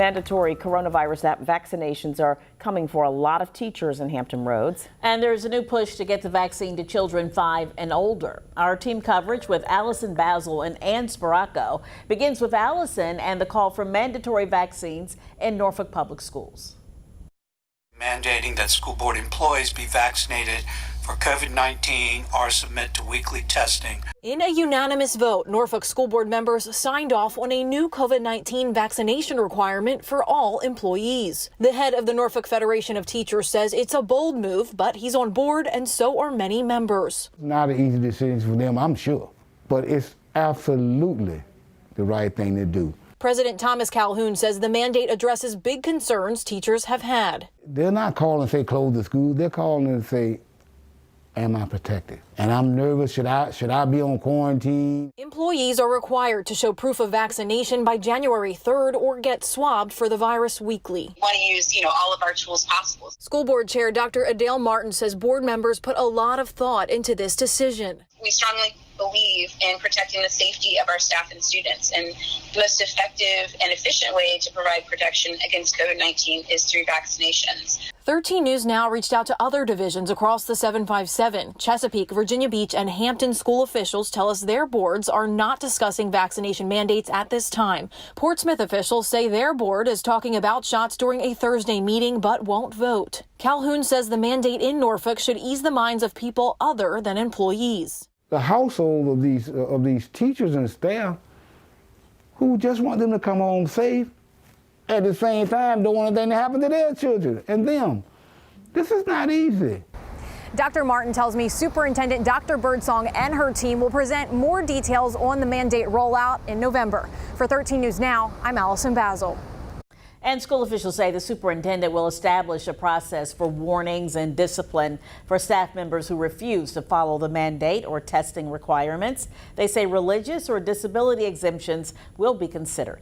Mandatory coronavirus vaccinations are coming for a lot of teachers in Hampton Roads. And there's a new push to get the vaccine to children 5 and older. Our team coverage with Allison Basil and Ann Sparaco begins with Allison and the call for mandatory vaccines in Norfolk Public Schools. Mandating that school board employees be vaccinated for COVID-19 or submit to weekly testing. In a unanimous vote, Norfolk school board members signed off on a new COVID-19 vaccination requirement for all employees. The head of the Norfolk Federation of Teachers says it's a bold move, but he's on board and so are many members. Not an easy decision for them, I'm sure, but it's absolutely the right thing to do. President Thomas Calhoun says the mandate addresses big concerns teachers have had. They're not calling and say close the school, they're calling and say, am I protected? And I'm nervous, should I be on quarantine? Employees are required to show proof of vaccination by January 3rd or get swabbed for the virus weekly. We want to use, all of our tools possible. School board chair Dr. Adele Martin says board members put a lot of thought into this decision. We strongly believe in protecting the safety of our staff and students, and the most effective and efficient way to provide protection against COVID-19 is through vaccinations. 13 News Now reached out to other divisions across the 757. Chesapeake, Virginia Beach, and Hampton school officials tell us their boards are not discussing vaccination mandates at this time. Portsmouth officials say their board is talking about shots during a Thursday meeting but won't vote. Calhoun says the mandate in Norfolk should ease the minds of people other than employees. The household of these teachers and staff who just want them to come home safe, at the same time don't want anything to happen to their children and them. This is not easy. Dr. Martin tells me Superintendent Dr. Birdsong and her team will present more details on the mandate rollout in November. For 13 News Now, I'm Allison Basil. And school officials say the superintendent will establish a process for warnings and discipline for staff members who refuse to follow the mandate or testing requirements. They say religious or disability exemptions will be considered.